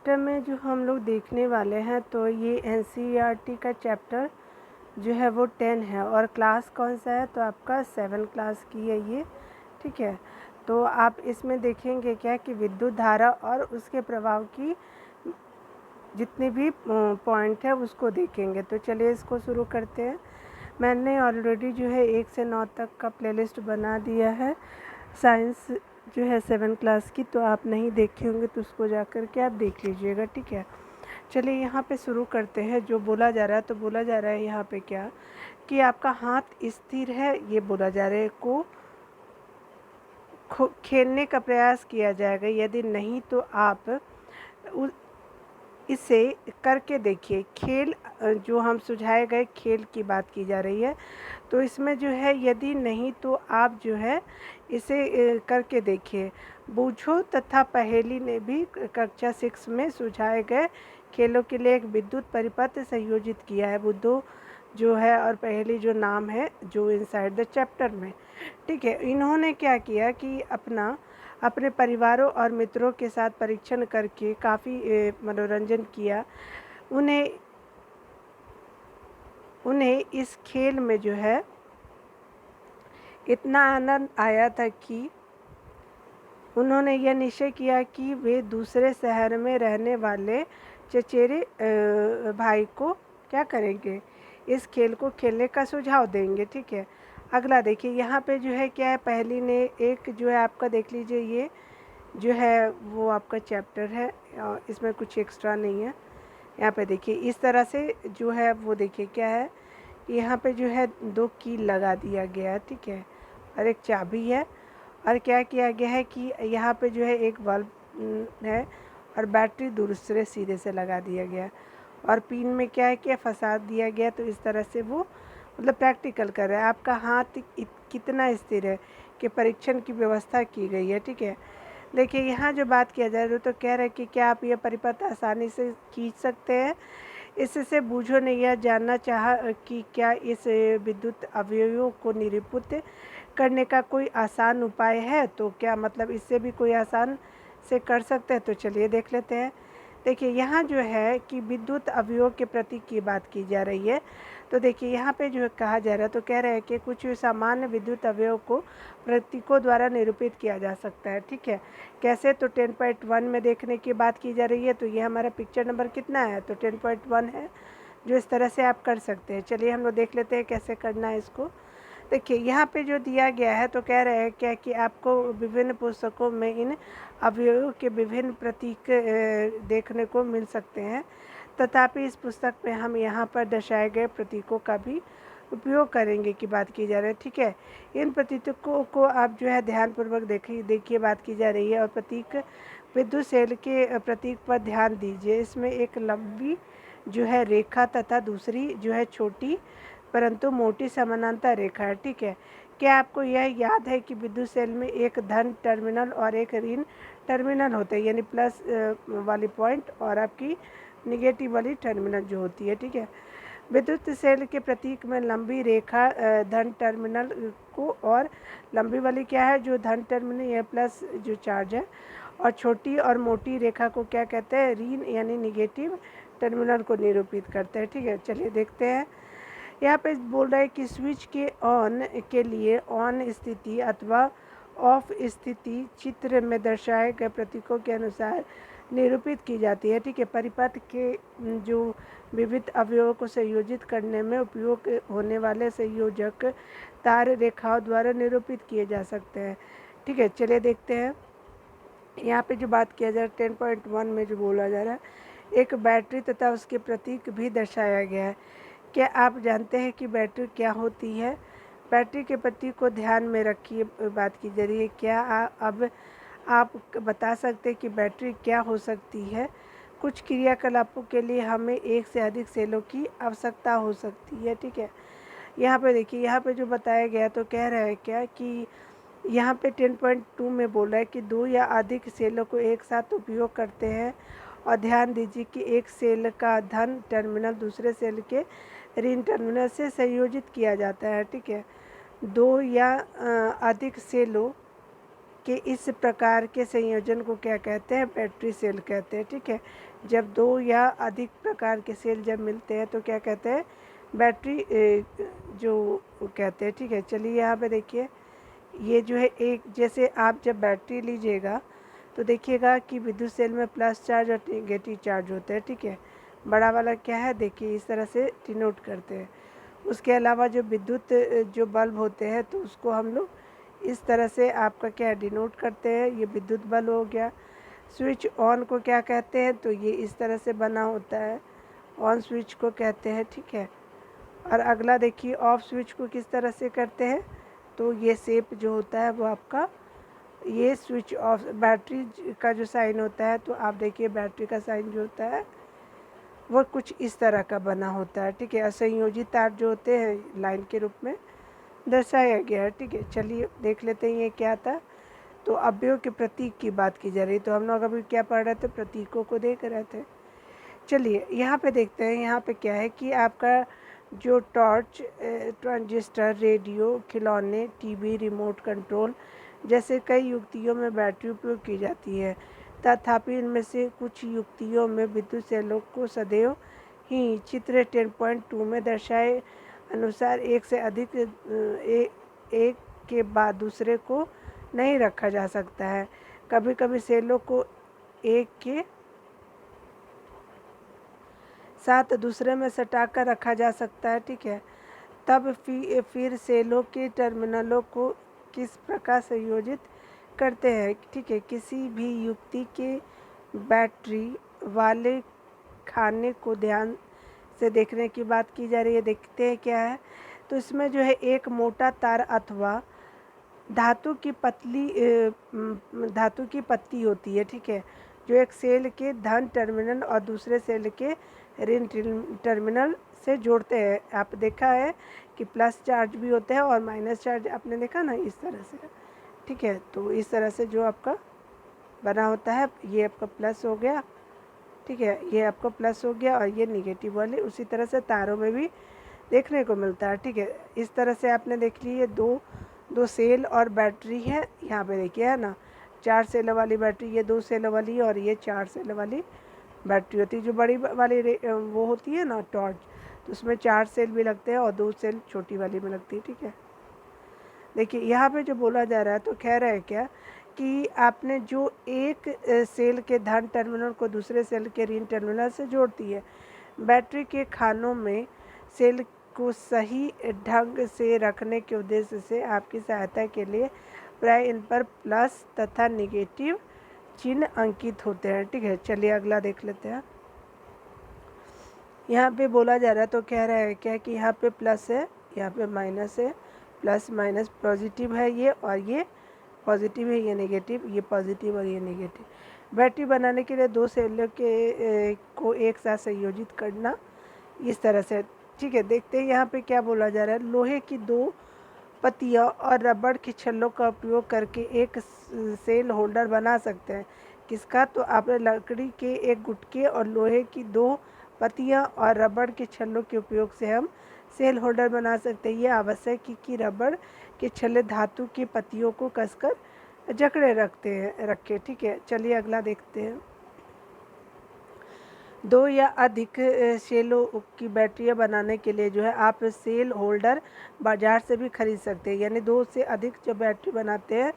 Chapter में जो हम लोग देखने वाले हैं तो ये एनसीईआरटी का चैप्टर जो है वो 10 है और क्लास कौन सा है तो आपका 7 क्लास की है ये। ठीक है, तो आप इसमें देखेंगे क्या कि विद्युत धारा और उसके प्रभाव की जितने भी पॉइंट है उसको देखेंगे। तो चलिए इसको शुरू करते हैं। मैंने ऑलरेडी जो है 1 से 9 तक का प्लेलिस्ट बना दिया है साइंस जो है 7 क्लास की, तो आप नहीं देखे होंगे तो उसको जा कर के आप देख लीजिएगा। ठीक है, चलिए यहाँ पे शुरू करते हैं। जो बोला जा रहा है तो बोला जा रहा है यहाँ पे क्या कि आपका हाथ स्थिर है, ये बोला जा रहा है को खेलने का प्रयास किया जाएगा, यदि नहीं तो आप इसे करके देखिए। खेल जो हम सुझाए गए खेल की बात की जा रही है, तो इसमें जो है यदि नहीं तो आप जो है इसे करके देखिए। बूझो तथा पहेली ने भी कक्षा 6 में सुझाए गए खेलों के लिए एक विद्युत परिपथ संयोजित किया है। बुद्धो जो है और पहेली जो नाम है जो इनसाइड द चैप्टर में। ठीक है, इन्होंने क्या किया कि अपने परिवारों और मित्रों के साथ परीक्षण करके काफ़ी मनोरंजन किया। उन्हें इस खेल में जो है इतना आनंद आया था कि उन्होंने यह निश्चय किया कि वे दूसरे शहर में रहने वाले चचेरे भाई को क्या करेंगे, इस खेल को खेलने का सुझाव देंगे। ठीक है, अगला देखिए यहाँ पे जो है क्या है, पहली ने एक जो है आपका देख लीजिए, ये जो है वो आपका चैप्टर है, इसमें कुछ एक्स्ट्रा नहीं है। यहाँ पे देखिए इस तरह से जो है वो देखिए क्या है, यहाँ पे जो है 2 कील लगा दिया गया है। ठीक है, और एक चाबी है, और क्या किया गया है कि यहाँ पे जो है एक बल्ब है और बैटरी दूसरे सिरे से लगा दिया गया, और पिन में क्या है कि फंसा दिया गया। तो इस तरह से वो मतलब प्रैक्टिकल कर रहा है। आपका हाथ कितना स्थिर है कि परीक्षण की व्यवस्था की गई है। ठीक है, देखिए यहाँ जो बात किया जा रहा है तो कह रहा है कि क्या आप यह परिपथ आसानी से खींच सकते हैं। इससे बूझो ने यह जानना चाहा कि क्या इस विद्युत अवयवों को निरूपित करने का कोई आसान उपाय है, तो क्या मतलब इससे भी कोई आसान से कर सकते हैं। तो चलिए देख लेते हैं। देखिए यहाँ जो है कि विद्युत अवयव के प्रतीक की बात की जा रही है। तो देखिए यहाँ पे जो कहा जा रहा है तो कह रहा है कि कुछ सामान्य विद्युत अवयव को प्रतीकों द्वारा निरूपित किया जा सकता है। ठीक है, कैसे, तो 10.1 में देखने की बात की जा रही है। तो ये हमारा पिक्चर नंबर कितना है, तो 10.1 है, जो इस तरह से आप कर सकते हैं। चलिए हम लोग देख लेते हैं कैसे करना है इसको। देखिए यहाँ पे जो दिया गया है तो कह रहे हैं क्या कि आपको विभिन्न पुस्तकों में इन अवयवों के विभिन्न प्रतीक देखने को मिल सकते हैं, तथापि इस पुस्तक में हम यहाँ पर दर्शाए गए प्रतीकों का भी उपयोग करेंगे की बात की जा रही है। ठीक है, इन प्रतीकों को आप जो है ध्यानपूर्वक देखिए बात की जा रही है। और प्रतीक विद्युत सेल के प्रतीक पर ध्यान दीजिए। इसमें एक लंबी जो है रेखा तथा दूसरी जो है छोटी परंतु मोटी समानांतर रेखा है। ठीक है, क्या आपको यह याद है कि विद्युत सेल में एक धन टर्मिनल और एक ऋण टर्मिनल होते हैं, यानी प्लस वाली पॉइंट और आपकी निगेटिव वाली टर्मिनल जो होती है। ठीक है, विद्युत सेल के प्रतीक में लंबी रेखा धन टर्मिनल को, और लंबी वाली क्या है जो धन टर्मिनल या प्लस जो चार्ज है, और छोटी और मोटी रेखा को क्या कहते हैं, ऋण यानी निगेटिव टर्मिनल को निरूपित करते हैं। ठीक है, चलिए देखते हैं। यहाँ पे बोल रहा है कि स्विच के ऑन के लिए ऑन स्थिति अथवा ऑफ स्थिति चित्र में दर्शाए गए प्रतीकों के अनुसार निरूपित की जाती है। ठीक है, परिपथ के जो विविध अवयवों को संयोजित करने में उपयोग होने वाले संयोजक तार रेखाओं द्वारा निरूपित किए जा सकते हैं। ठीक है, चलिए देखते हैं। यहाँ पे जो बात किया जा रहा है 10.1 में जो बोला जा रहा है, एक बैटरी तथा उसके प्रतीक भी दर्शाया गया है। क्या आप जानते हैं कि बैटरी क्या होती है? बैटरी के प्रतीक को ध्यान में रखिए बात की जा रही है। क्या अब आप बता सकते हैं कि बैटरी क्या हो सकती है? कुछ क्रियाकलापों के लिए हमें एक से अधिक सेलों की आवश्यकता हो सकती है। ठीक है, यहाँ पे देखिए, यहाँ पे जो बताया गया तो कह रहा है क्या कि यहाँ पे 10.2 में बोल रहा है कि 2 या अधिक सेलों को एक साथ उपयोग करते हैं। और ध्यान दीजिए कि एक सेल का धन टर्मिनल दूसरे सेल के ऋण टर्मिनल से संयोजित किया जाता है। ठीक है, 2 या अधिक सेलों कि इस प्रकार के संयोजन को क्या कहते हैं? बैटरी सेल कहते हैं। ठीक है, जब दो या अधिक प्रकार के सेल जब मिलते हैं तो क्या कहते हैं? बैटरी जो कहते हैं। ठीक है, चलिए यहाँ पे देखिए, ये जो है एक, जैसे आप जब बैटरी लीजिएगा तो देखिएगा कि विद्युत सेल में प्लस चार्ज और नेगेटिव चार्ज होते हैं। ठीक है, बड़ा वाला क्या है देखिए, इस तरह से डिनोट करते हैं। उसके अलावा जो विद्युत जो बल्ब होते हैं तो उसको हम लोग इस तरह से आपका क्या डिनोट करते हैं, ये विद्युत बल्ब हो गया। स्विच ऑन को क्या कहते हैं? तो ये इस तरह से बना होता है, ऑन स्विच को कहते हैं। ठीक है, और अगला देखिए, ऑफ स्विच को किस तरह से करते हैं? तो ये शेप जो होता है वो आपका, ये स्विच ऑफ, बैटरी का जो साइन होता है तो आप देखिए बैटरी का साइन जो होता है वो कुछ इस तरह का बना होता है। ठीक है, असंयोजित तार जो होते हैं लाइन के रूप में दर्शाया गया है। ठीक है, चलिए देख लेते हैं ये क्या था। तो अवयव के प्रतीक की बात की जा रही, तो हम लोग अभी क्या पढ़ रहे थे? प्रतीकों को देख रहे थे। चलिए यहाँ पे देखते हैं, यहाँ पे क्या है कि आपका जो टॉर्च, ट्रांजिस्टर, रेडियो, खिलौने, टीवी, रिमोट कंट्रोल जैसे कई युक्तियों में बैटरी उपयोग की जाती है, तथापि इनमें से कुछ युक्तियों में विद्युत सेलों को सदैव ही चित्र 10.2 में दर्शाए अनुसार एक से अधिक एक के बाद दूसरे को नहीं रखा जा सकता है। कभी कभी सेलों को एक के साथ दूसरे में सटाकर रखा जा सकता है। ठीक है, तब फिर सेलों के टर्मिनलों को किस प्रकार संयोजित करते हैं? ठीक है, किसी भी युक्ति के बैटरी वाले खाने को ध्यान से देखने की बात की जा रही है। देखते हैं क्या है। तो इसमें जो है एक मोटा तार अथवा धातु की पत्ती होती है। ठीक है, जो एक सेल के धन टर्मिनल और दूसरे सेल के ऋण टर्मिनल से जोड़ते हैं। आप देखा है कि प्लस चार्ज भी होते हैं और माइनस चार्ज, आपने देखा ना इस तरह से। ठीक है, तो इस तरह से जो आपका बना होता है, ये आपका प्लस हो गया। ठीक है, ये आपका प्लस हो गया और ये निगेटिव वाले उसी तरह से तारों में भी देखने को मिलता है। ठीक है, इस तरह से आपने देख ली, ये दो सेल और बैटरी है। यहाँ पे देखिए है ना, 4 सेलों वाली बैटरी, ये 2 सेलों वाली और ये 4 सेलों वाली बैटरी होती है। जो बड़ी वाली वो होती है ना टॉर्च, तो उसमें 4 सेल भी लगते हैं और 2 सेल छोटी वाली में लगती है। ठीक है, देखिए यहाँ पे जो बोला जा रहा है तो कह रहा है क्या कि आपने जो एक सेल के धन टर्मिनल को दूसरे सेल के ऋण टर्मिनल से जोड़ती है। बैटरी के खानों में सेल को सही ढंग से रखने के उद्देश्य से आपकी सहायता के लिए प्राय इन पर प्लस तथा निगेटिव चिन्ह अंकित होते हैं। ठीक है, चलिए अगला देख लेते हैं। यहाँ पे बोला जा रहा है तो कह रहा है क्या कि यहाँ पे प्लस है, यहाँ पे माइनस है, प्लस माइनस पॉजिटिव है ये, और ये पॉजिटिव है, ये नेगेटिव, ये पॉजिटिव और ये नेगेटिव। बैटरी बनाने के लिए 2 सेलों के को एक साथ संयोजित करना इस तरह से। ठीक है, देखते हैं यहाँ पे क्या बोला जा रहा है। लोहे की 2 पत्तियाँ और रबड़ के छल्लों का उपयोग करके एक सेल होल्डर बना सकते हैं। किसका? तो आपने लकड़ी के एक गुटके और लोहे की 2 पत्तियाँ और रबड़ के छल्लों के उपयोग से हम सेल होल्डर बना सकते हैं। ये आवश्यक है कि रबड़ के छल्ले धातु की पत्तियों को कसकर जकड़े रखे। ठीक है, चलिए अगला देखते हैं। 2 या अधिक सेलों की बैटरियां बनाने के लिए जो है आप सेल होल्डर बाजार से भी खरीद सकते हैं, यानी 2 से अधिक जो बैटरी बनाते हैं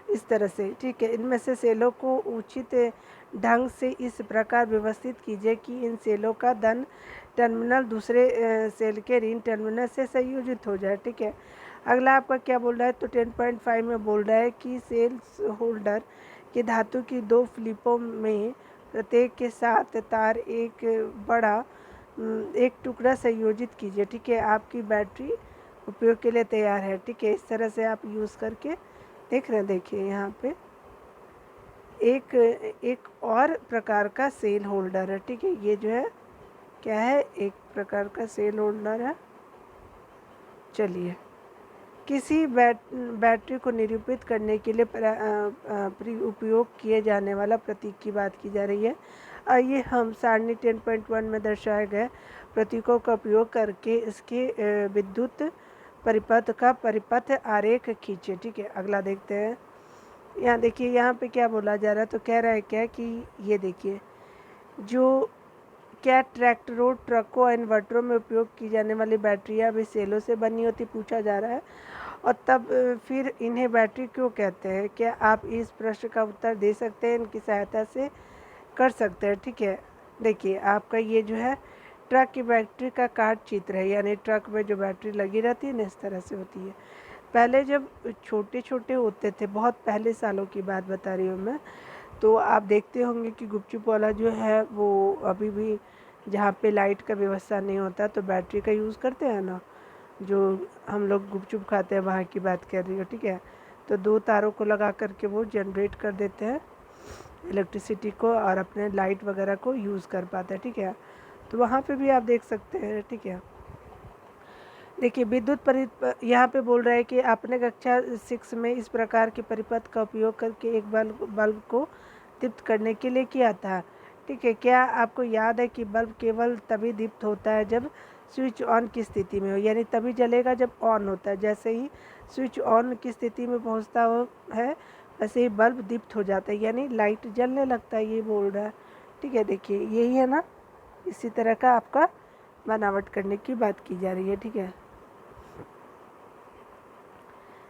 इस तरह से। ठीक है, इनमें से सेलों को उचित ढंग से इस प्रकार व्यवस्थित कीजिए कि इन सेलों का धन टर्मिनल दूसरे सेल के ऋण टर्मिनल से संयोजित हो जाए। ठीक है, अगला आपका क्या बोल रहा है? तो 10.5 में बोल रहा है कि सेल होल्डर की धातु की 2 फ्लिपों में प्रत्येक के साथ तार एक टुकड़ा संयोजित कीजिए। ठीक है, आपकी बैटरी उपयोग के लिए तैयार है। ठीक है, इस तरह से आप यूज़ करके देख रहे हैं। देखिए यहाँ पे एक और प्रकार का सेल होल्डर है। ठीक है, ये जो है क्या है? एक प्रकार का सेल होल्डर है। चलिए, किसी बैटरी को निरूपित करने के लिए उपयोग किए जाने वाला प्रतीक की बात की जा रही है। आइए हम सारणी 10.1 में दर्शाए गए प्रतीकों का उपयोग करके इसके विद्युत परिपथ का परिपथ आरेख खींचे। ठीक है, अगला देखते हैं। यहाँ देखिए, यहाँ पे क्या बोला जा रहा है, तो कह रहा है क्या कि ये देखिए, जो क्या ट्रैक्टरों, ट्रकों और इन्वर्टरों में उपयोग की जाने वाली बैटरियाँ भी सेलों से बनी होती, पूछा जा रहा है। और तब फिर इन्हें बैटरी क्यों कहते हैं? क्या आप इस प्रश्न का उत्तर दे सकते हैं? इनकी सहायता से कर सकते हैं। ठीक है, देखिए आपका ये जो है ट्रक की बैटरी का कार्ड चित्र है, यानी ट्रक में जो बैटरी लगी रहती है ना, इस तरह से होती है। पहले जब छोटे छोटे होते थे, बहुत पहले सालों की बात बता रही हूँ मैं, तो आप देखते होंगे कि गुपचुप वाला जो है वो अभी भी जहाँ पे लाइट का व्यवस्था नहीं होता तो बैटरी का यूज़ करते हैं ना, जो हम लोग गुपचुप खाते हैं वहाँ की बात कर रही हो। ठीक है, तो 2 तारों को लगा करके वो जनरेट कर देते हैं इलेक्ट्रिसिटी को और अपने लाइट वगैरह को यूज़ कर पाते हैं। ठीक है, तो वहाँ पे भी आप देख सकते हैं। ठीक है, देखिए विद्युत यहाँ पे बोल रहा है कि आपने कक्षा 6 में इस प्रकार के परिपथ का उपयोग करके एक बल्ब को दीप्त करने के लिए किया था। ठीक है, क्या आपको याद है कि बल्ब केवल तभी दीप्त होता है जब स्विच ऑन की स्थिति में हो, यानी तभी जलेगा जब ऑन होता है। जैसे ही स्विच ऑन की स्थिति में पहुंचता है वैसे ही बल्ब दीप्त हो जाता है, यानी लाइट जलने लगता है, ये बोल रहा है। ठीक है, देखिए यही है ना, इसी तरह का आपका बनावट करने की बात की जा रही है। ठीक है,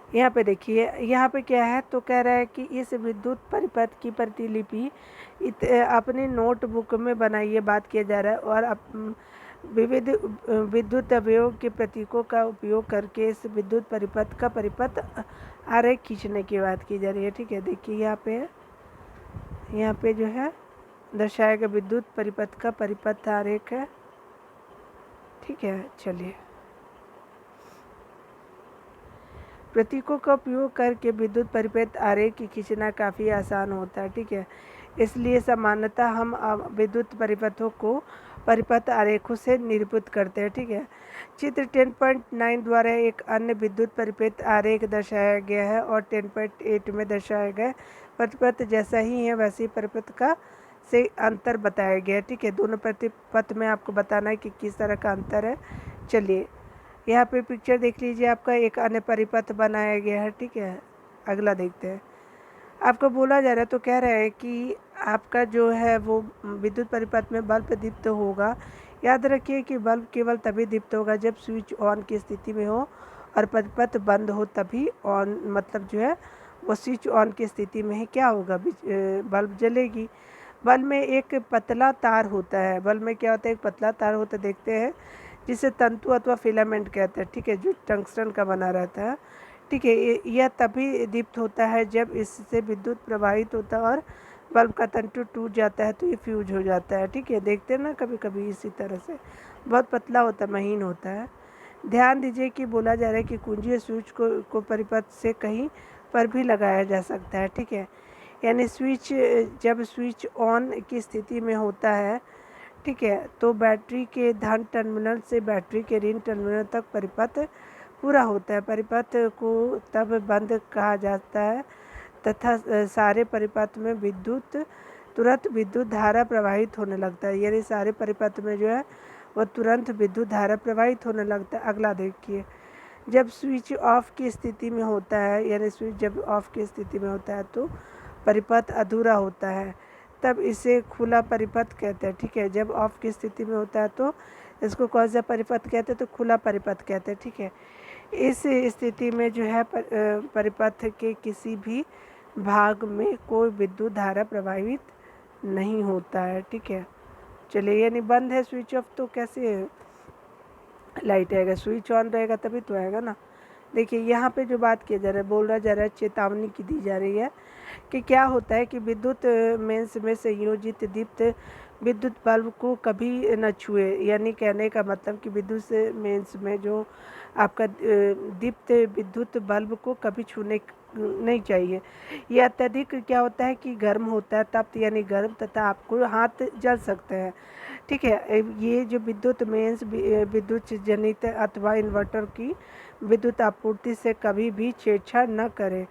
यहाँ पे देखिए, यहाँ पे क्या है, तो कह रहा है कि इस विद्युत परिपथ की प्रतिलिपि अपनी नोटबुक में बनाइए, बात किया जा रहा है। और विविध विद्युत अवयव के प्रतीकों का उपयोग करके इस विद्युत परिपथ का परिपथ आरेख खींचने की बात की जा रही है। ठीक है, देखिए यहाँ पे जो है दर्शाया गया विद्युत परिपथ का परिपथ आरेख है। ठीक है, चलिए, प्रतीकों का उपयोग करके विद्युत परिपथ आरेख खींचना काफ़ी आसान होता है। ठीक है, इसलिए सामान्यतः हम विद्युत परिपथों को परिपथ आरेखों से निरूपित करते हैं। ठीक है, चित्र 10.9 द्वारा एक अन्य विद्युत परिपथ आरेख दर्शाया गया है और 10.8 में दर्शाया गया परिपथ जैसा ही है वैसे ही परिपथ का से अंतर बताया गया है। ठीक है, दोनों परिपथ में आपको बताना है कि किस तरह का अंतर है। चलिए, यहाँ पे पिक्चर देख लीजिए, आपका एक अन्य परिपथ बनाया गया है। ठीक है, अगला देखते हैं। आपको बोला जा रहा है, तो कह रहा है कि आपका जो है वो विद्युत परिपथ में बल्ब दीप्त होगा। याद रखिए कि बल्ब केवल तभी दीप्त होगा जब स्विच ऑन की स्थिति में हो और परिपथ बंद हो, तभी ऑन, मतलब जो है वो स्विच ऑन की स्थिति में ही क्या होगा, बल्ब जलेगी। बल्ब में एक पतला तार होता है, बल्ब में क्या होता है, एक पतला तार होता है, देखते हैं, जिसे तंतु अथवा फिलामेंट कहते हैं। ठीक है, जो टंगस्टन का बना रहता है। ठीक है, यह तभी दीप्त होता है जब इससे विद्युत प्रवाहित होता है और बल्ब का तंतु टूट जाता है तो ये फ्यूज हो जाता है। ठीक है, देखते हैं ना कभी कभी इसी तरह से, बहुत पतला होता है, महीन होता है। ध्यान दीजिए कि बोला जा रहा है कि कुंजी स्विच को परिपथ से कहीं पर भी लगाया जा सकता है। ठीक है, यानी स्विच, जब स्विच ऑन की स्थिति में होता है, ठीक है, तो बैटरी के धन टर्मिनल से बैटरी के ऋण टर्मिनल तक परिपथ पूरा होता है। परिपथ को तब बंद कहा जाता है तथा सारे परिपथ में तुरंत विद्युत धारा प्रवाहित होने लगता है, यानी सारे परिपथ में जो है वह तुरंत विद्युत धारा प्रवाहित होने लगता है। अगला देखिए, जब स्विच ऑफ की स्थिति में होता है, यानी स्विच जब ऑफ की स्थिति में होता है तो परिपथ अधूरा होता है, तब इसे खुला परिपथ कहते हैं। ठीक है, जब ऑफ की स्थिति में होता है तो इसको कौन सा परिपथ कहते हैं, तो खुला परिपथ कहते हैं। ठीक है, इस स्थिति में जो है परिपथ के किसी भी भाग में कोई विद्युत धारा प्रवाहित नहीं होता है। ठीक है, चलिए, यानी बंद है स्विच ऑफ तो कैसे लाइट आएगा, स्विच ऑन रहेगा तभी तो आएगा ना। देखिए यहाँ पे जो बात किया जा रहा है, बोला जा रहा है, चेतावनी की दी जा रही है कि क्या होता है कि विद्युत मेंस में संयोजित दीप्त विद्युत बल्ब को कभी न छुए, यानी कहने का मतलब कि विद्युत से मेंस में जो आपका दीप्त विद्युत बल्ब को कभी छूने नहीं चाहिए। यह अत्यधिक क्या होता है कि गर्म होता है, तप्त यानी गर्म, तथा आपको हाथ जल सकते हैं। ठीक है, ये जो विद्युत मेंस विद्युत जनित अथवा इन्वर्टर की विद्युत आपूर्ति से कभी भी छेड़छाड़ न करें।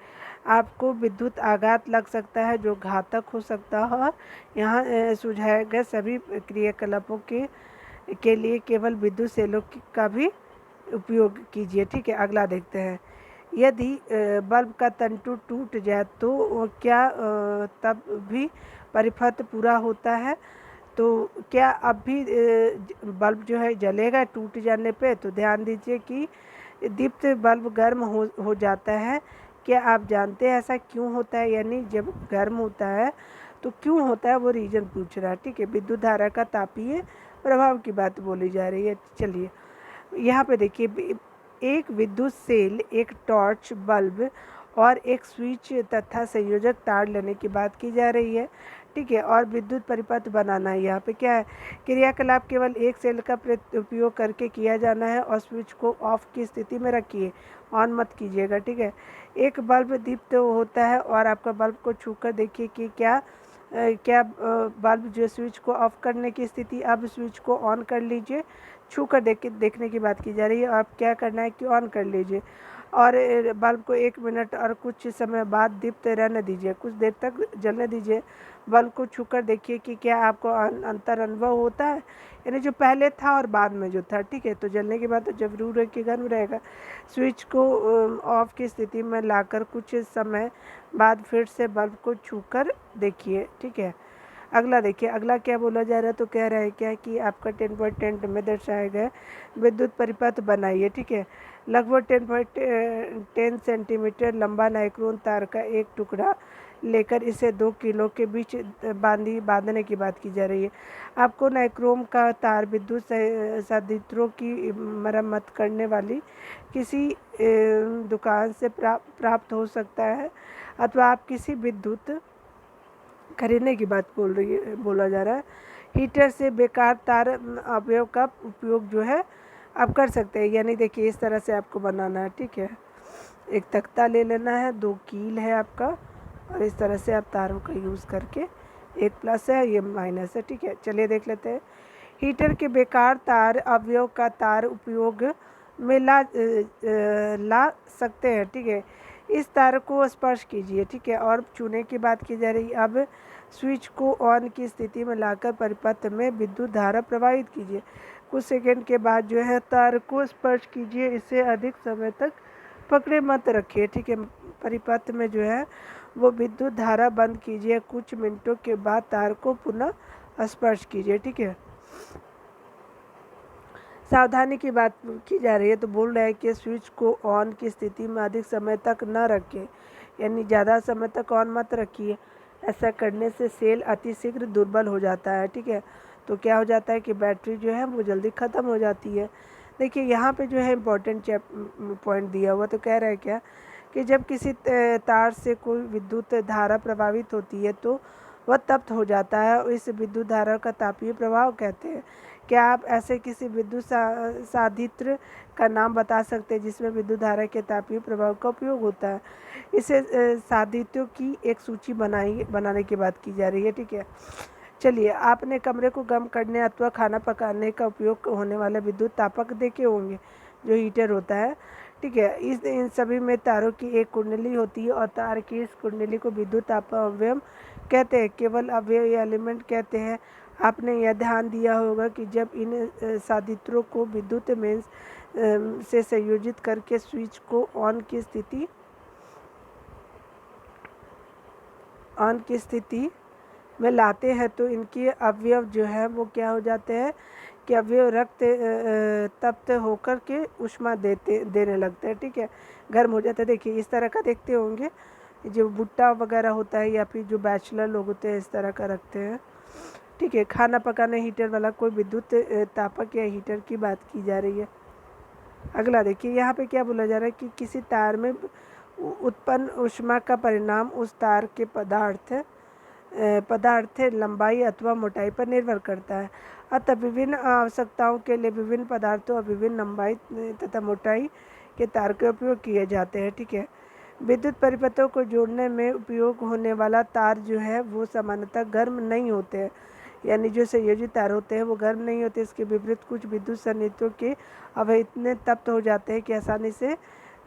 आपको विद्युत आघात लग सकता है जो घातक हो सकता है। और यहाँ सुझाए गए सभी क्रियाकलापों के लिए केवल विद्युत सेलों का भी उपयोग कीजिए। ठीक है, अगला देखते हैं। यदि बल्ब का तंतु टूट जाए तो क्या तब भी परिपथ पूरा होता है? तो क्या अब भी बल्ब जो है जलेगा टूट जाने पे? तो ध्यान दीजिए कि दीप्त बल्ब गर्म हो जाता है। क्या आप जानते हैं ऐसा क्यों होता है? यानी जब गर्म होता है तो क्यों होता है, वो रीजन पूछ रहा है। ठीक है, विद्युत धारा का तापीय प्रभाव की बात बोली जा रही है। चलिए यहाँ पे देखिए, एक विद्युत सेल, एक टॉर्च बल्ब और एक स्विच तथा संयोजक तार लेने की बात की जा रही है। ठीक है, और विद्युत परिपथ बनाना है। यहाँ पे क्या है, क्रियाकलाप केवल एक सेल का उपयोग करके किया जाना है और स्विच को ऑफ की स्थिति में रखिए, ऑन मत कीजिएगा। ठीक है, एक बल्ब दीप्त होता है और आपका बल्ब को छूकर देखिए कि क्या बल्ब जो स्विच को ऑफ करने की स्थिति। अब स्विच को ऑन कर लीजिए, छूकर देखने की बात की जा रही है। आप क्या करना है कि ऑन कर लीजिए और बल्ब को 1 मिनट और कुछ समय बाद दीप्त रहने दीजिए, कुछ देर तक जलने दीजिए। बल्ब को छूकर देखिए कि क्या आपको अंतर अनुभव होता है, यानी जो पहले था और बाद में जो था। ठीक है, तो जलने के बाद तो जरूर है कि गर्म रहेगा। स्विच को ऑफ की स्थिति में लाकर कुछ समय बाद फिर से बल्ब को छूकर देखिए। ठीक है, अगला देखिए, अगला क्या बोला जा रहा है, तो कह रहा है क्या कि आपका 10.10 में दर्शाया गया विद्युत परिपथ बनाइए। ठीक है, लगभग 10.10 सेंटीमीटर लंबा नाइक्रोन तार का एक टुकड़ा लेकर इसे 2 किलो के बीच बांधने की बात की जा रही है। आपको नाइक्रोम का तार विद्युत संयंत्रों की मरम्मत करने वाली किसी दुकान से प्राप्त हो सकता है, अथवा आप किसी विद्युत खरीदने की बात बोला जा रहा है। हीटर से बेकार तार अवयव का उपयोग जो है आप कर सकते हैं। यानी देखिए इस तरह से आपको बनाना है। ठीक है, एक तख्ता ले लेना है, 2 कील है आपका, और इस तरह से आप तारों का यूज़ करके, एक प्लस है ये माइनस है। ठीक है, चलिए देख लेते हैं। हीटर के बेकार तार अवयव का तार उपयोग में ला सकते हैं। ठीक है, इस तार को स्पर्श कीजिए। ठीक है, और चुने की बात की जा रही। अब स्विच को ऑन की स्थिति में लाकर परिपथ में विद्युत धारा प्रवाहित कीजिए। कुछ सेकंड के बाद जो है तार को स्पर्श कीजिए, इसे अधिक समय तक पकड़े मत रखिए। ठीक है, परिपथ में जो है वो विद्युत धारा बंद कीजिए। कुछ मिनटों के बाद तार को पुनः स्पर्श कीजिए। ठीक है, सावधानी की बात की जा रही है, तो बोल रहा है कि स्विच को ऑन की स्थिति में अधिक समय तक न रखें, यानी ज़्यादा समय तक ऑन मत रखिए। ऐसा करने से सेल अतिशीघ्र दुर्बल हो जाता है। ठीक है, तो क्या हो जाता है कि बैटरी जो है वो जल्दी ख़त्म हो जाती है। देखिए यहाँ पे जो है इम्पोर्टेंट पॉइंट दिया हुआ, तो कह रहा है क्या कि जब किसी तार से कोई विद्युत धारा प्रभावित होती है तो वह तप्त हो जाता है, और इस विद्युत धारा का तापीय प्रभाव कहते हैं। क्या आप ऐसे किसी विद्युत साधित्र का नाम बता सकते हैं जिसमें विद्युत धारा के तापीय प्रभाव का उपयोग होता है? इसे साधित्यों की एक सूची बनाने की बात की जा रही है। ठीक है, चलिए, आपने कमरे को गर्म करने अथवा खाना पकाने का उपयोग होने वाले विद्युत तापक देखे होंगे, जो हीटर होता है। ठीक है, इन सभी में तारों की एक कुंडली होती है और तार की इस कुंडली को विद्युत ताप अवयव कहते हैं, केवल अवयव या एलिमेंट कहते हैं। आपने यह ध्यान दिया होगा कि जब इन साधित्रों को विद्युत मेंस से संयोजित करके स्विच को ऑन की स्थिति में लाते हैं तो इनके अवयव जो है वो क्या हो जाते हैं कि अवयव रक्त तप्त होकर के ऊष्मा देने लगते हैं। ठीक है, गर्म हो जाते हैं। देखिए इस तरह का देखते होंगे, जो भुट्टा वगैरह होता है या फिर जो बैचलर लोग होते हैं इस तरह का रखते हैं। ठीक है, खाना पकाने हीटर वाला कोई विद्युत तापक या हीटर की बात की जा रही है। अगला देखिए, यहाँ पे क्या बोला जा रहा है कि किसी तार में उत्पन्न ऊष्मा का परिणाम उस तार के पदार्थ लंबाई अथवा मोटाई पर निर्भर करता है। अतः विभिन्न आवश्यकताओं के लिए विभिन्न पदार्थों और विभिन्न लंबाई तथा मोटाई के तार के उपयोग किए जाते हैं। ठीक है, विद्युत परिपथों को जोड़ने में उपयोग होने वाला तार जो है वो सामान्यतः गर्म नहीं होते हैं, यानी जो संयोजित तार होते हैं वो गर्म नहीं होते। इसके विपरीत कुछ विद्युत संयंत्रों के अब इतने तप्त हो जाते हैं कि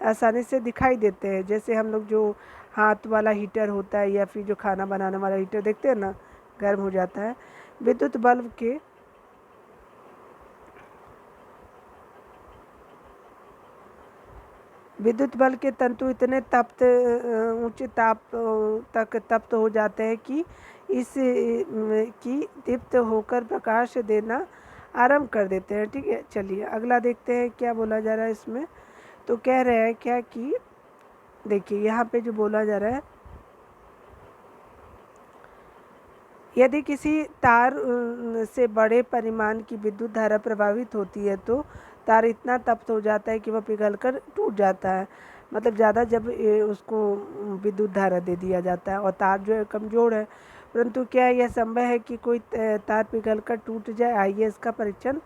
आसानी से दिखाई देते हैं। जैसे हम लोग जो हाथ वाला हीटर होता है या फिर जो खाना बनाने वाला हीटर देखते हैं ना, गर्म हो जाता है। विद्युत बल्ब के विद्युत बल के तंतु इतने तप्त ऊंचे ताप तक तप्त हो जाते हैं कि इस की दीप्त होकर प्रकाश देना आरंभ कर देते हैं। ठीक है, चलिए अगला देखते हैं क्या बोला जा रहा है इसमें। तो कह रहे हैं क्या कि देखिए यहाँ पे जो बोला जा रहा है, यदि किसी तार से बड़े परिमाण की विद्युत धारा प्रभावित होती है तो तार इतना तप्त हो जाता है कि वह पिघलकर टूट जाता है। मतलब ज़्यादा जब उसको विद्युत धारा दे दिया जाता है और तार जो है कमज़ोर है, परंतु क्या यह संभव है कि कोई तार पिघलकर टूट जाए? आइए इसका परीक्षण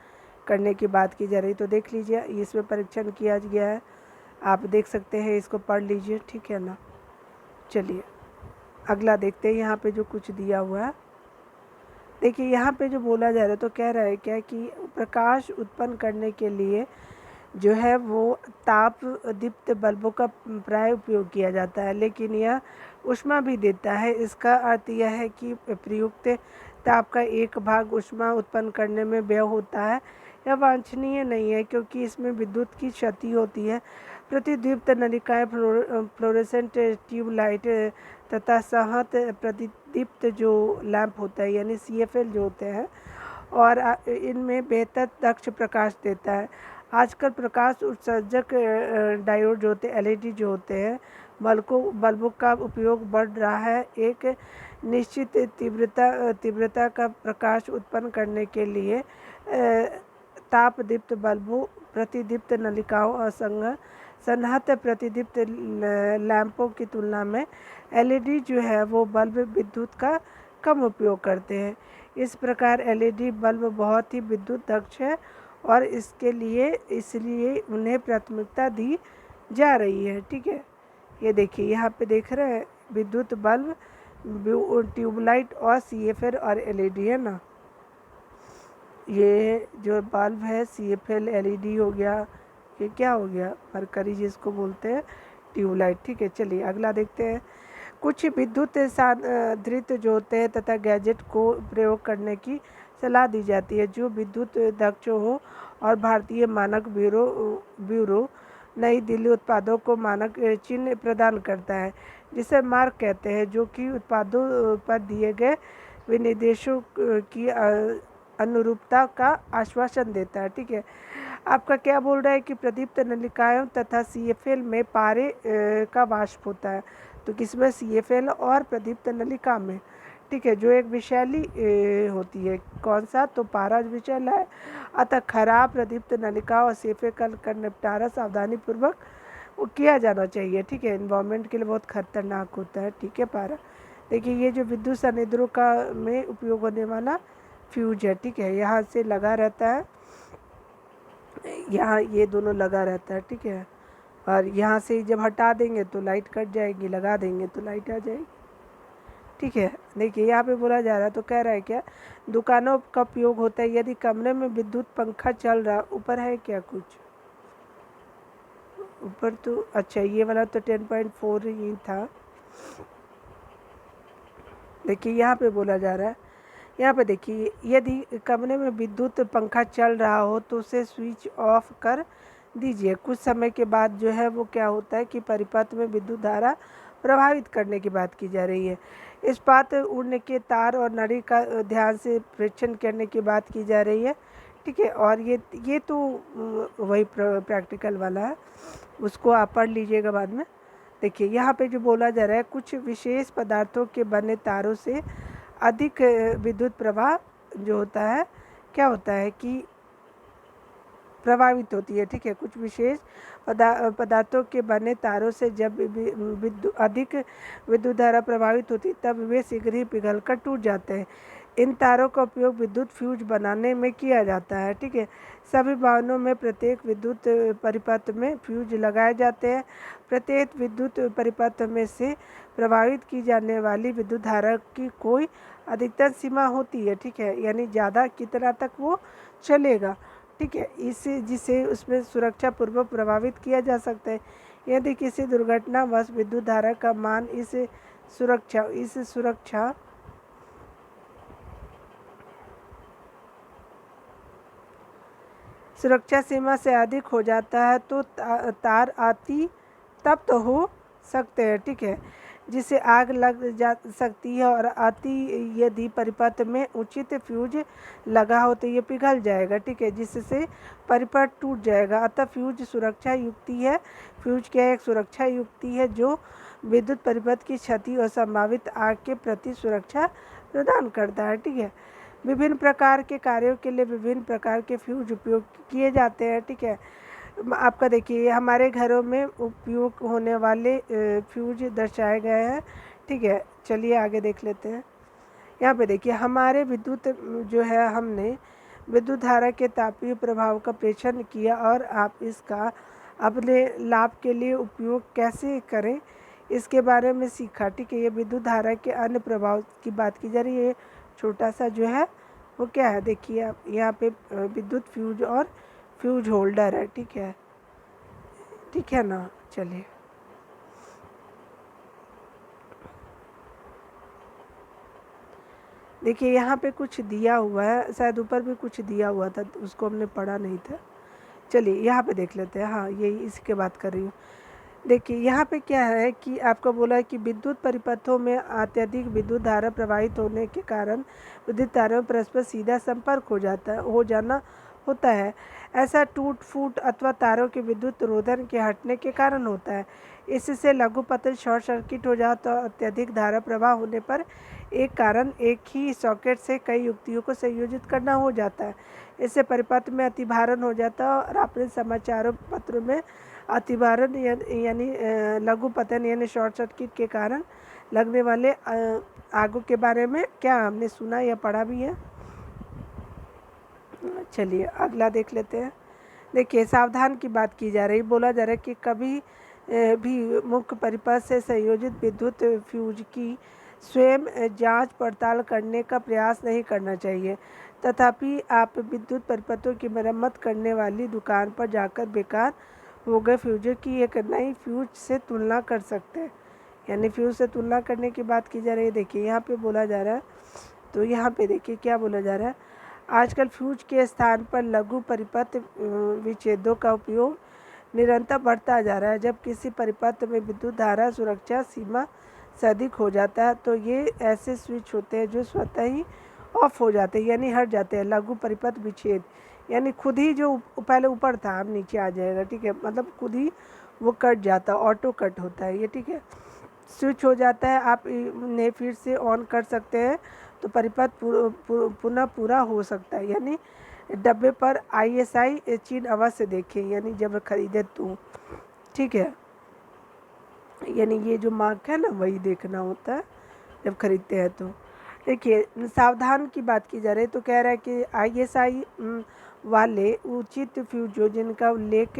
करने की बात की जा रही। तो देख लीजिए इसमें परीक्षण किया गया है, आप देख सकते हैं, इसको पढ़ लीजिए। ठीक है ना, चलिए अगला देखते हैं यहाँ पे जो कुछ दिया हुआ है। देखिए यहाँ पे जो बोला जा रहा है, तो कह रहा है क्या कि प्रकाश उत्पन्न करने के लिए जो है वो ताप दीप्त बल्बों का प्राय उपयोग किया जाता है, लेकिन यह ऊष्मा भी देता है। इसका अर्थ यह है कि प्रयुक्त ताप का एक भाग ऊष्मा उत्पन्न करने में व्यय होता है। यह वांछनीय नहीं है क्योंकि इसमें विद्युत की क्षति होती है। प्रतिदीप्त नलिकाएं, फ्लोरेसेंट ट्यूबलाइट तथा सहत प्रतिदीप्त जो लैंप होता है यानी CFL जो होते हैं, और इनमें बेहतर दक्ष प्रकाश देता है। आजकल प्रकाश उत्सर्जक डायोड जो होते हैं, LED जो होते हैं, बल्बों का उपयोग बढ़ रहा है। एक निश्चित तीव्रता का प्रकाश उत्पन्न करने के लिए ताप दीप्त बल्बों, प्रतिदीप्त नलिकाओं और सन्नहत प्रतिदीप्त लैंपों की तुलना में LED जो है वो बल्ब विद्युत का कम उपयोग करते हैं। इस प्रकार LED बल्ब बहुत ही विद्युत दक्ष है और इसलिए उन्हें प्राथमिकता दी जा रही है। ठीक है, ये देखिए यहाँ पे देख रहे हैं विद्युत बल्ब, ट्यूबलाइट और CFL और LED है ना। ये जो बल्ब है CFL, LED हो गया, ये क्या हो गया, मरकरी जिसको बोलते हैं, ट्यूबलाइट। ठीक है, चलिए अगला देखते हैं। कुछ विद्युत साधन जो होते हैं तथा गैजेट को प्रयोग करने की सलाह दी जाती है जो विद्युत दक्ष हो, और भारतीय मानक ब्यूरो नई दिल्ली उत्पादों को मानक चिन्ह प्रदान करता है जिसे मार्क कहते हैं, जो कि उत्पादों पर दिए गए विनिर्देशों की अनुरूपता का आश्वासन देता है। ठीक है, आपका क्या बोल रहा है कि प्रदीप्त नलिकाओं तथा CFL में पारे का वाष्प होता है। तो किसमें? CFL और प्रदीप्त नलिका में। ठीक है, जो एक विषैली होती है। कौन सा? तो पारा विषैला है। अतः खराब प्रदीप्त नलिका और CFL का निपटारा सावधानी पूर्वक वो किया जाना चाहिए। ठीक है, इन्वायरमेंट के लिए बहुत खतरनाक होता है। ठीक है, पारा। देखिए ये जो विद्युत संयंत्रों का में उपयोग होने वाला फ्यूज है। ठीक है, यहाँ से लगा रहता है, यहाँ ये दोनों लगा रहता है। ठीक है, और यहाँ से जब हटा देंगे तो लाइट कट जाएगी, लगा देंगे तो लाइट आ जाएगी। ठीक है, देखिए यहाँ पे बोला जा रहा है, तो कह रहा है क्या, दुकानों का उपयोग होता है यदि कमरे में विद्युत पंखा चल रहा। ऊपर है क्या कुछ ऊपर? तो अच्छा, ये वाला तो 10.4 ही था। देखिए यहाँ पे बोला जा रहा है, यहाँ पे देखिए, यदि कमरे में विद्युत पंखा चल रहा हो तो उसे स्विच ऑफ कर दीजिए। कुछ समय के बाद जो है वो क्या होता है कि परिपथ में विद्युत धारा प्रभावित करने की बात की जा रही है। इस्पात उड़ने के तार और नली का ध्यान से परीक्षण करने की बात की जा रही है। ठीक है, और ये तो वही प्रैक्टिकल वाला है, उसको आप पढ़ लीजिएगा बाद में। देखिए यहाँ पे जो बोला जा रहा है, कुछ विशेष पदार्थों के बने तारों से अधिक विद्युत प्रवाह जो होता है, क्या होता है कि प्रभावित होती है। ठीक है, कुछ विशेष पदार्थों के बने तारों से जब अधिक विद्युत धारा प्रभावित होती है तब वे शीघ्र ही पिघलकर टूट जाते हैं। इन तारों का उपयोग विद्युत फ्यूज बनाने में किया जाता है। ठीक है, सभी वाहनों में प्रत्येक विद्युत परिपथ में फ्यूज लगाए जाते हैं। प्रत्येक विद्युत परिपथ में से प्रभावित की जाने वाली विद्युत धारा की कोई अधिकतम सीमा होती है। ठीक है, यानी ज़्यादा कितना तक वो चलेगा। ठीक है, इसे जिसे उसमें सुरक्षा पूर्वक प्रभावित किया जा सकता है। यदि किसी दुर्घटनावश विद्युत धारा का मान इस सुरक्षा सीमा से अधिक हो जाता है तो तार तप्त हो सकते हैं, ठीक है, जिससे आग लग जा सकती है और यदि परिपथ में उचित फ्यूज लगा हो तो ये पिघल जाएगा, ठीक है, जिससे परिपथ टूट जाएगा। अतः फ्यूज सुरक्षा युक्ति है। फ्यूज क्या है? एक सुरक्षा युक्ति है जो विद्युत परिपथ की क्षति और संभावित आग के प्रति सुरक्षा प्रदान करता है, ठीक है। विभिन्न प्रकार के कार्यों के लिए विभिन्न प्रकार के फ्यूज उपयोग किए जाते हैं, ठीक है। आपका देखिए हमारे घरों में उपयोग होने वाले फ्यूज दर्शाए गए हैं, ठीक है। चलिए आगे देख लेते हैं। यहाँ पे देखिए हमारे विद्युत जो है, हमने विद्युत धारा के तापीय प्रभाव का प्रेक्षण किया और आप इसका अपने लाभ के लिए उपयोग कैसे करें इसके बारे में सीखा, ठीक है। ये विद्युत धारा के अन्य प्रभाव की बात की जा रही है। छोटा सा जो है वो क्या है, देखिए आप यहाँ पे विद्युत फ्यूज और फ्यूज होल्डर है, ठीक है ना। चलिए देखिए यहाँ पे कुछ दिया हुआ है, शायद ऊपर भी कुछ दिया हुआ था, उसको हमने पढ़ा नहीं था। चलिए यहाँ पे देख लेते हैं। हाँ, यही इसके बात कर रही हूँ। देखिए यहाँ पे क्या है कि आपको बोला है कि विद्युत परिपथों में अत्यधिक विद्युत धारा प्रवाहित होने के कारण विद्युत तारों में परस्पर सीधा संपर्क हो जाना होता है। ऐसा टूट फूट अथवा तारों के विद्युत रोधन के हटने के कारण होता है। इससे लघुपतन शॉर्ट सर्किट हो जाता है। अत्यधिक धारा प्रवाह होने पर एक कारण एक ही सॉकेट से कई युक्तियों को संयोजित करना हो जाता है। इससे परिपथ में अतिभारण हो जाता है और आपने समाचारों पत्रों में अतिभारण यानी लघुपतन यानी शॉर्ट सर्किट के कारण लगने वाले आगों के बारे में क्या हमने सुना या पढ़ा भी है। चलिए अगला देख लेते हैं। देखिए सावधान की बात की जा रही, बोला जा रहा है कि कभी भी मुख्य परिपथ से संयोजित विद्युत फ्यूज की स्वयं जांच पड़ताल करने का प्रयास नहीं करना चाहिए। तथापि आप विद्युत परिपथों की मरम्मत करने वाली दुकान पर जाकर बेकार हो गए फ्यूजों की एक नई फ्यूज से तुलना कर सकते हैं। यानी फ्यूज से तुलना करने की बात की जा रही है। देखिए यहाँ पे बोला जा रहा है, तो यहाँ पे देखिए क्या बोला जा रहा है। आजकल फ्यूज के स्थान पर लघु परिपथ विच्छेदों का उपयोग निरंतर बढ़ता जा रहा है। जब किसी परिपथ में विद्युत धारा सुरक्षा सीमा से अधिक हो जाता है तो ये ऐसे स्विच होते हैं जो स्वतः ही ऑफ हो जाते हैं, यानी हट जाते हैं। लघु परिपथ विच्छेद यानी खुद ही जो पहले ऊपर था अब नीचे आ जाएगा, ठीक है, मतलब खुद ही वो कट जाता है, ऑटो कट होता है ये, ठीक है। स्विच हो जाता है, आप इन्हें फिर से ऑन कर सकते हैं तो परिपथ पुनः पूरा हो सकता है। यानी डब्बे पर ISI चिन्ह अवश्य देखें, यानी जब खरीदे तो, ठीक है। यानी ये जो मार्क है ना वही देखना होता है जब खरीदते हैं तो। देखिए सावधान की बात की जा रही है, तो कह रहा है कि ISI वाले उचित फ्यूज जिनका उल्लेख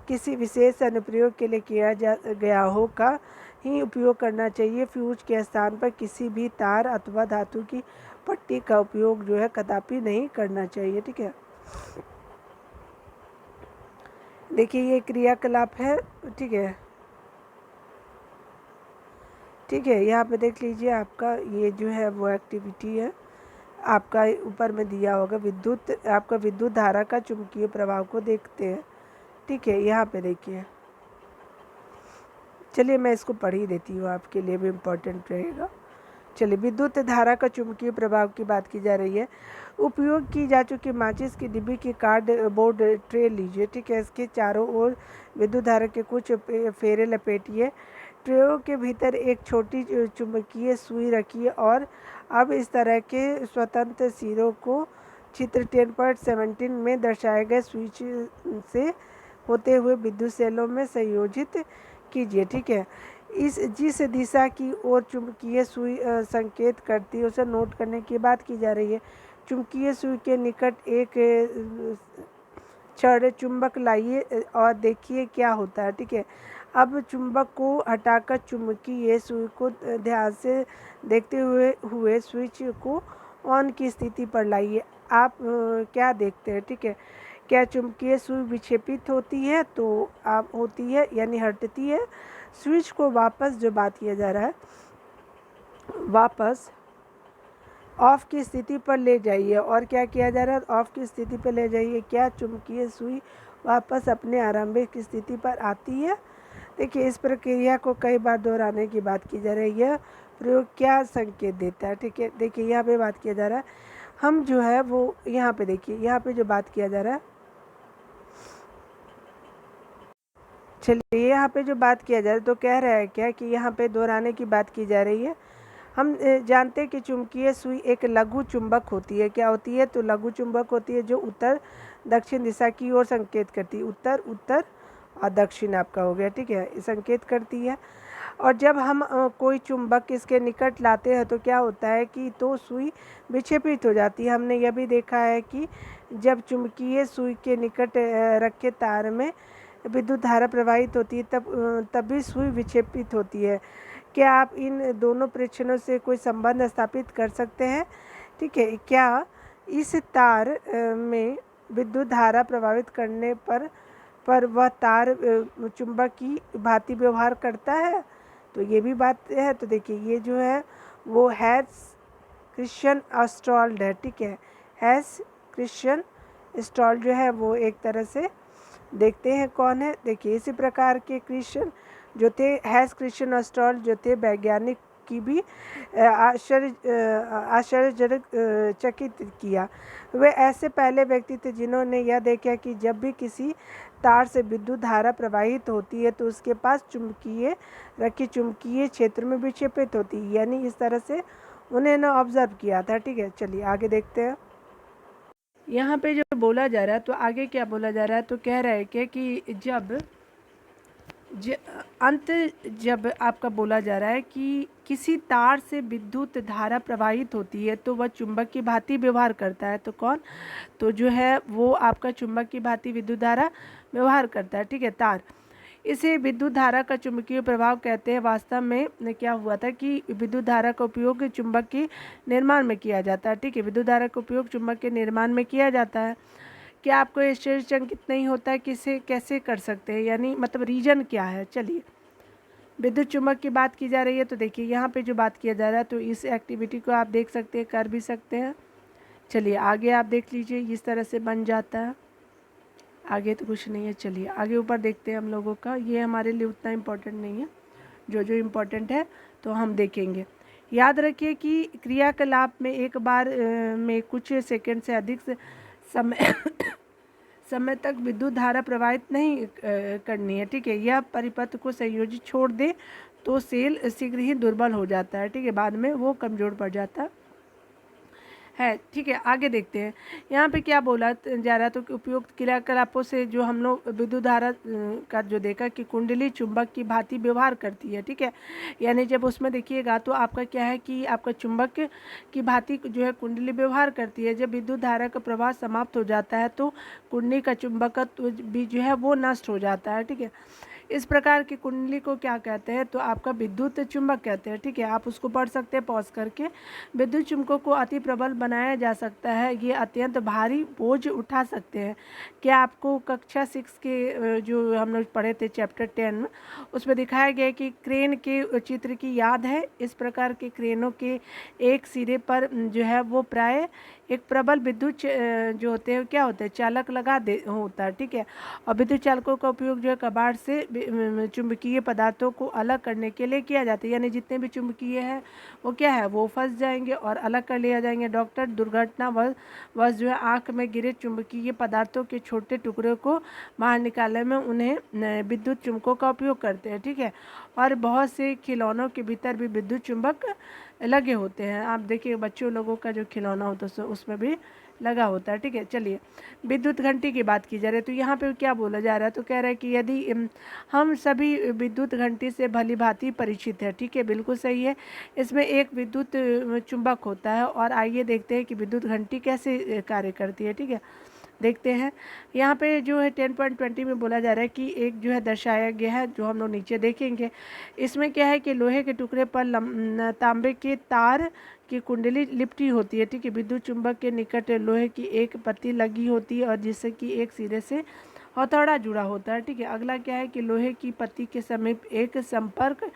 किसी विशेष अनुप्रयोग के लिए किया गया हो का ही उपयोग करना चाहिए। फ्यूज के स्थान पर किसी भी तार अथवा धातु की पट्टी का उपयोग जो है कदापि नहीं करना चाहिए, ठीक है। देखिए ये क्रियाकलाप है, ठीक है, ठीक है। यहाँ पे देख लीजिए आपका ये जो है वो एक्टिविटी है, आपका ऊपर में दिया होगा आपका विद्युत धारा का चुंबकीय प्रभाव को देखते हैं, ठीक है। यहाँ पे देखिए, चलिए मैं इसको पढ़ ही देती हूँ, आपके लिए भी इम्पोर्टेंट रहेगा। चलिए विद्युत धारा का चुंबकीय प्रभाव की बात की जा रही है। उपयोग की जा चुकी माचिस की डिब्बी की कार्डबोर्ड ट्रे लीजिए, ठीक है। इसके चारों ओर विद्युत धारा के कुछ फेरे लपेटिए। ट्रेयों के भीतर एक छोटी चुंबकीय सुई रखिए और अब इस तरह के स्वतंत्र सिरों को चित्र 10.17 में दर्शाए गए स्विच से होते हुए विद्युत सेलों में संयोजित कीजिए, ठीक है। जिस दिशा की ओर चुंबकीय सुई संकेत करती है उसे नोट करने की बात की जा रही है। चुंबकीय सुई के निकट एक छड़ चुंबक लाइए और देखिए क्या होता है, ठीक है। अब चुंबक को हटाकर चुंबकीय सुई को ध्यान से देखते हुए स्विच को ऑन की स्थिति पर लाइए। आप क्या देखते हैं, ठीक है। क्या चुंबकीय सुई विक्षेपित होती है तो आप होती है यानी हटती है। स्विच को वापस जो बात किया जा रहा है वापस ऑफ की स्थिति पर ले जाइए। और क्या किया जा रहा है, ऑफ की स्थिति पर ले जाइए। क्या चुंबकीय सुई वापस अपने आरंभिक स्थिति पर आती है। देखिए इस प्रक्रिया को कई बार दोहराने की बात की जा रही है। यह प्रयोग क्या संकेत देता है? ठीक है, देखिए यहाँ पे बात किया जा रहा है, हम जो है वो यहाँ पे देखिए, यहाँ पे जो बात किया जा रहा है, चलिए यहाँ पे जो बात किया जा रहा है तो कह रहा है क्या कि यहाँ पे दोहराने की बात की जा रही है। हम जानते हैं कि चुंबकीय सुई एक लघु चुंबक होती है। क्या होती है? तो लघु चुंबक होती है जो उत्तर दक्षिण दिशा की ओर संकेत करती है। उत्तर उत्तर और दक्षिण आपका हो गया, ठीक है, संकेत करती है। और जब हम कोई चुंबक इसके निकट लाते हैं तो क्या होता है कि तो सुई विक्षेपित हो जाती है। हमने यह भी देखा है कि जब चुंबकीय सुई के निकट रखे तार में विद्युत धारा प्रवाहित होती है तब भी सुई विक्षेपित होती है। क्या आप इन दोनों प्रेक्षणों से कोई संबंध स्थापित कर सकते हैं? ठीक है, क्या इस तार में विद्युत धारा प्रवाहित करने पर वह तार चुंबक की भांति व्यवहार करता है? तो ये भी बात है। तो देखिए ये जो है वो हैंस क्रिश्चियन ऑस्टॉल्ड है, ठीक है, हैंस क्रिश्चियन ऑस्टॉल्ड जो है वो एक तरह से देखते हैं कौन है। देखिए इसी प्रकार के क्रिश्चियन जो थे, हैंस क्रिश्चियन ऑस्टॉल्ड जो थे, वैज्ञानिक की भी आश्चर्यजनक चकित किया। वे ऐसे पहले व्यक्ति थे जिन्होंने यह देखा कि जब भी किसी तार से विद्युत धारा प्रवाहित होती है तो उसके पास चुंबकीय क्षेत्र में विक्षेपित होती है। यानी इस तरह से उन्होंने ऑब्जर्व किया था, ठीक है। चलिए आगे देखते हैं। यहाँ पे जो बोला जा रहा है तो आगे क्या बोला जा रहा है, तो कह रहा है कि जब आपका बोला जा रहा है कि किसी तार से विद्युत धारा प्रवाहित होती है तो वह चुंबक की भांति व्यवहार करता है। तो कौन? तो जो है वो आपका चुंबक की भांति विद्युत धारा व्यवहार करता है, ठीक है, तार। इसे विद्युत धारा का चुंबकीय प्रभाव कहते हैं। वास्तव में क्या हुआ था कि विद्युत धारा का उपयोग चुंबक के निर्माण में किया जाता है, ठीक है, विद्युत धारा का उपयोग चुंबक के निर्माण में किया जाता है। क्या आपको आश्चर्यचकित नहीं होता है किसे कैसे कर सकते हैं, यानी मतलब रीजन क्या है? चलिए विद्युत चुंबक की बात की जा रही है तो देखिए यहाँ पे जो बात किया जा रहा है तो इस एक्टिविटी को आप देख सकते हैं, कर भी सकते हैं। चलिए आगे आप देख लीजिए, इस तरह से बन जाता है। आगे तो कुछ नहीं है। चलिए आगे ऊपर देखते हैं हम लोगों का। ये हमारे लिए उतना इम्पोर्टेंट नहीं है, जो जो इम्पोर्टेंट है तो हम देखेंगे। याद रखिए कि क्रियाकलाप में एक बार में कुछ सेकंड से अधिक समय समय तक विद्युत धारा प्रवाहित नहीं करनी है, ठीक है। यह परिपथ को संयोजित छोड़ दे तो सेल शीघ्र ही दुर्बल हो जाता है, ठीक है, बाद में वो कमज़ोर पड़ जाता है, ठीक है। आगे देखते हैं यहाँ पे क्या बोला जा रहा है। तो उपयुक्त क्रियाकलापों से जो हम लोग विद्युत धारा का जो देखा कि कुंडली चुंबक की भांति व्यवहार करती है, ठीक है। यानी जब उसमें देखिएगा तो आपका क्या है कि आपका चुंबक की भांति जो है कुंडली व्यवहार करती है। जब विद्युत धारा का प्रवाह समाप्त हो जाता है तो कुंडली का चुंबकत्व भी जो है वो नष्ट हो जाता है, ठीक है। इस प्रकार की कुंडली को क्या कहते हैं? तो आपका विद्युत चुंबक कहते हैं, ठीक है। आप उसको पढ़ सकते हैं पॉज करके। विद्युत चुंबकों को अति प्रबल बनाया जा सकता है। ये अत्यंत भारी बोझ उठा सकते हैं। क्या आपको कक्षा 6 के जो हम लोग पढ़े थे चैप्टर 10 में, उसमें दिखाया गया कि क्रेन के चित्र की याद है? इस प्रकार के क्रेनों के एक सिरे पर जो है वो प्राय एक प्रबल विद्युत जो होते हैं क्या होते हैं, चालक लगा दे होता है, ठीक है। और विद्युत चालकों का उपयोग जो है कबाड़ से चुंबकीय पदार्थों को अलग करने के लिए किया जाता है। यानी जितने भी चुंबकीय है वो क्या है, वो फंस जाएंगे और अलग कर लिया जाएंगे। डॉक्टर दुर्घटनावश जो है आँख में गिरे चुंबकीय पदार्थों के छोटे टुकड़े को बाहर निकालने में उन्हें विद्युत चुंबकों का उपयोग करते हैं, ठीक है। और बहुत से खिलौनों के भीतर भी विद्युत चुंबक लगे होते हैं। आप देखिए बच्चों लोगों का जो खिलौना होता है उसमें भी लगा होता है, ठीक है। चलिए विद्युत घंटी की बात की जा रही है तो यहाँ पे क्या बोला जा रहा है, तो कह रहा है कि यदि हम सभी विद्युत घंटी से भली भांति परिचित है, ठीक है, बिल्कुल सही है। इसमें एक विद्युत चुंबक होता है और आइए देखते हैं कि विद्युत घंटी कैसे कार्य करती है, ठीक है। देखते हैं यहाँ पे जो है 10.20 में बोला जा रहा है कि एक जो है दर्शाया गया है, जो हम लोग नीचे देखेंगे। इसमें क्या है कि लोहे के टुकड़े पर तांबे के तार की कुंडली लिपटी होती है, ठीक है। विद्युत चुंबक के निकट लोहे की एक पत्ती लगी होती है और जिससे कि एक सिरे से हथौड़ा जुड़ा होता है, ठीक है। अगला क्या है कि लोहे की पत्ती के समीप एक संपर्क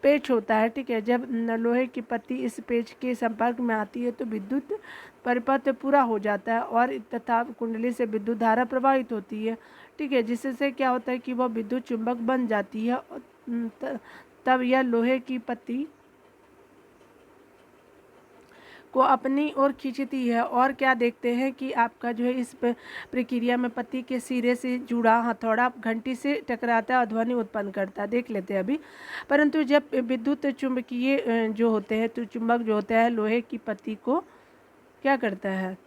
पेच होता है, ठीक है। जब लोहे की पत्ती इस पेच के संपर्क में आती है तो विद्युत परिपथ पूरा हो जाता है और तथा कुंडली से विद्युत धारा प्रवाहित होती है, ठीक है, जिससे क्या होता है कि वह विद्युत चुंबक बन जाती है। तब यह लोहे की पत्ती को अपनी ओर खींचती है और क्या देखते हैं कि आपका जो है इस प्रक्रिया में पत्ती के सिरे से जुड़ा हथौड़ा घंटी से टकराता है और ध्वनि उत्पन्न करता है। देख लेते हैं अभी। परंतु जब विद्युत चुंबकीय जो होते हैं तो चुंबक जो होता है लोहे की पत्ती को क्या करता है,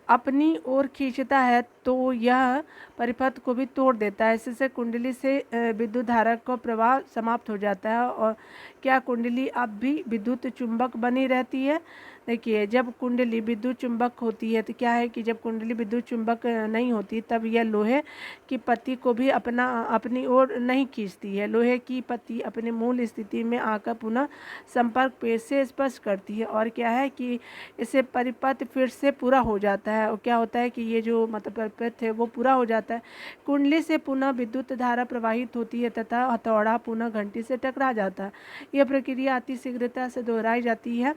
अपनी ओर खींचता है, तो यह परिपथ को भी तोड़ देता है। इससे कुंडली से विद्युत धारा का प्रवाह समाप्त हो जाता है और क्या कुंडली अब भी विद्युत चुंबक बनी रहती है। देखिए, जब कुंडली विद्युत चुंबक होती है तो क्या है कि जब कुंडली विद्युत चुंबक नहीं होती तब यह लोहे की पत्ती को भी अपनी ओर नहीं खींचती है। लोहे की पत्ती अपने मूल स्थिति में आकर पुनः संपर्क पेज से स्पर्श करती है और क्या है कि इससे परिपथ फिर से पूरा हो जाता है। और क्या होता है कि ये जो मतलब परिपथ है वो पूरा हो जाता है। कुंडली से पुनः विद्युत धारा प्रवाहित होती है तथा हथौड़ा पुनः घंटी से टकरा जाता है। यह प्रक्रिया अति शीघ्रता से दोहराई जाती है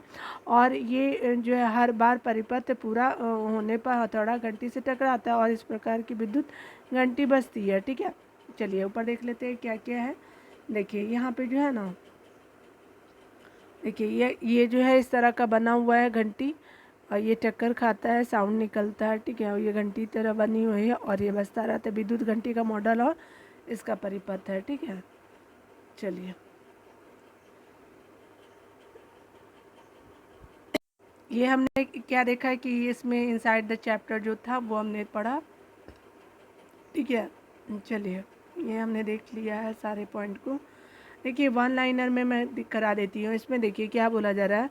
और ये जो है हर बार परिपथ पूरा होने पर हथौड़ा घंटी से टकराता है और इस प्रकार की विद्युत घंटी बजती है, ठीक है। चलिए ऊपर देख लेते हैं क्या क्या है। देखिए यहाँ पे जो है ना, देखिए ये जो है इस तरह का बना हुआ है घंटी और ये टक्कर खाता है, साउंड निकलता है, ठीक है। और ये घंटी तरह बनी हुई है और ये बजता रहता है। विद्युत घंटी का मॉडल और इसका परिपथ है, ठीक है। चलिए ये हमने क्या देखा है कि इसमें इनसाइड द चैप्टर जो था वो हमने पढ़ा, ठीक है। चलिए ये हमने देख लिया है सारे पॉइंट को। देखिए वन लाइनर में मैं करा देती हूँ। इसमें देखिए क्या बोला जा रहा है,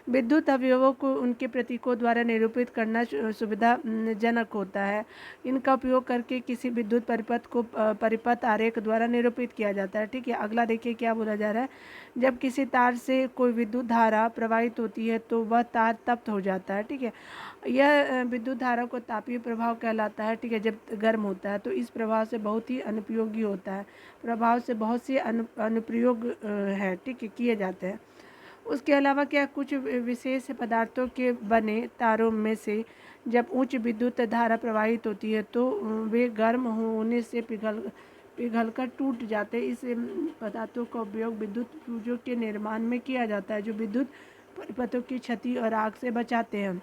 विद्युत अवयवों को उनके प्रतीकों द्वारा निरूपित करना सुविधाजनक होता है। इनका उपयोग करके किसी विद्युत परिपथ को परिपथ आरेख द्वारा निरूपित किया जाता है, ठीक है। अगला देखिए क्या बोला जा रहा है, जब किसी तार से कोई विद्युत धारा प्रवाहित होती है तो वह तार तप्त हो जाता है, ठीक है। यह विद्युत धारा को तापीय प्रभाव कहलाता है, ठीक है। जब गर्म होता है तो इस प्रभाव से बहुत ही अनुपयोगी होता है, प्रभाव से बहुत से अनुप्रयोग है, ठीक है, किए जाते हैं। उसके अलावा क्या कुछ विशेष पदार्थों के बने तारों में से जब उच्च विद्युत धारा प्रवाहित होती है तो वे गर्म होने से पिघलकर टूट जाते हैं। इस पदार्थों का उपयोग विद्युत फ्यूजों के निर्माण में किया जाता है जो विद्युत परिपथों की क्षति और आग से बचाते हैं।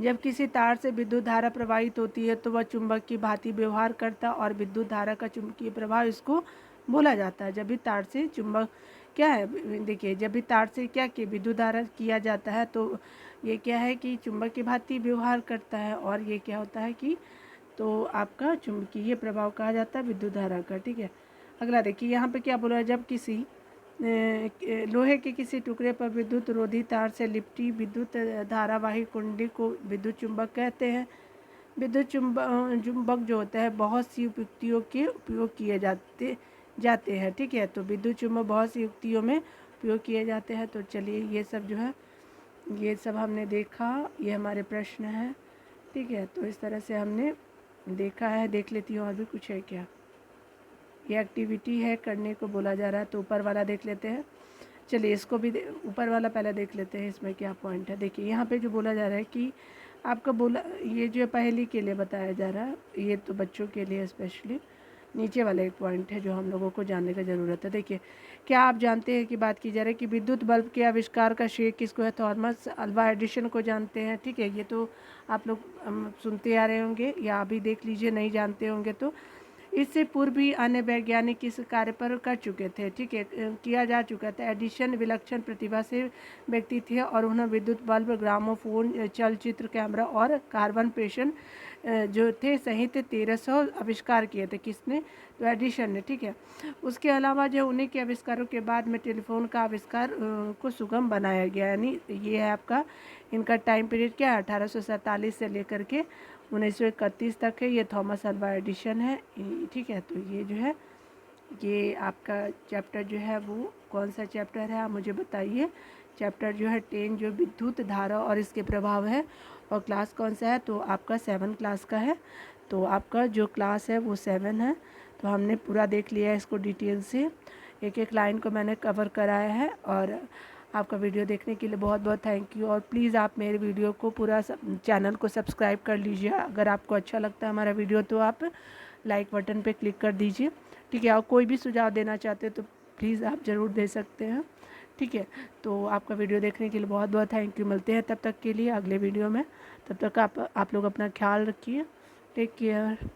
जब किसी तार से विद्युत धारा प्रवाहित होती है तो वह चुंबक की भांति व्यवहार करता है और विद्युत धारा का चुंबकीय प्रभाव इसको बोला जाता है। जब भी तार से चुंबक क्या है, देखिए जब भी तार से क्या कि विद्युत धारा किया जाता है तो ये क्या है कि चुंबक की भांति व्यवहार करता है और ये क्या होता है कि तो आपका चुंबकीय प्रभाव कहा जाता है विद्युत धारा का, ठीक है। अगला देखिए यहाँ पे क्या बोला है, जब किसी लोहे के किसी टुकड़े पर विद्युत रोधी तार से लिपटी विद्युत धारावाही कुंडली को विद्युत चुंबक कहते हैं। विद्युत चुंबक जो होता है बहुत सी युक्तियों के उपयोग किए जाते हैं, ठीक है। तो विद्युत चुंबक बहुत सी युक्तियों में उपयोग किए जाते हैं। तो चलिए ये सब जो है ये सब हमने देखा, ये हमारे प्रश्न हैं, ठीक है। तो इस तरह से हमने देखा है। देख लेती हूँ और भी कुछ है क्या। ये एक्टिविटी है, करने को बोला जा रहा है। तो ऊपर वाला देख लेते हैं। चलिए इसको भी ऊपर वाला पहले देख लेते हैं, इसमें क्या पॉइंट है। देखिए यहाँ पे जो बोला जा रहा है कि आपका बोला ये जो पहेली के लिए बताया जा रहा है, ये तो बच्चों के लिए स्पेशली। नीचे वाला एक पॉइंट है जो हम लोगों को जानने का ज़रूरत है। देखिए क्या आप जानते हैं कि बात की जा रही है कि विद्युत बल्ब के आविष्कार का श्रेय किसको है, थॉमस अल्वा एडिसन को जानते हैं, ठीक है। ये तो आप लोग सुनते आ रहे होंगे या अभी देख लीजिए, नहीं जानते होंगे तो। इससे पूर्व भी अन्य वैज्ञानिक इस कार्य पर कर चुके थे, ठीक है, किया जा चुका था। एडिशन विलक्षण प्रतिभा से व्यक्ति थे और उन्होंने विद्युत बल्ब, ग्रामोफोन, चलचित्र कैमरा और कार्बन प्रेषण जो थे सहित 1300 आविष्कार किए थे। किसने, तो एडिशन ने, ठीक है। उसके अलावा जो उन्हीं के आविष्कारों के बाद में टेलीफोन का आविष्कार को सुगम बनाया गया। यानी ये है आपका इनका टाइम पीरियड क्या है, 1847 से लेकर के 1931 तक है। ये थॉमस अल्वा एडिशन है, ठीक है। तो ये जो है ये आपका चैप्टर जो है वो कौन सा चैप्टर है आप मुझे बताइए। चैप्टर जो है 10 जो विद्युत धारा और इसके प्रभाव है। और क्लास कौन सा है, तो आपका 7 क्लास का है। तो आपका जो क्लास है वो 7 है। तो हमने पूरा देख लिया है इसको डिटेल से। एक एक लाइन को मैंने कवर कराया है। और आपका वीडियो देखने के लिए बहुत बहुत थैंक यू। और प्लीज़ आप मेरे वीडियो को पूरा चैनल को सब्सक्राइब कर लीजिए। अगर आपको अच्छा लगता है हमारा वीडियो तो आप लाइक बटन पे क्लिक कर दीजिए, ठीक है। और कोई भी सुझाव देना चाहते हो तो प्लीज़ आप ज़रूर दे सकते हैं, ठीक है। तो आपका वीडियो देखने के लिए बहुत बहुत थैंक यू। मिलते हैं तब तक के लिए अगले वीडियो में। तब तक आप लोग अपना ख्याल रखिए। Take care.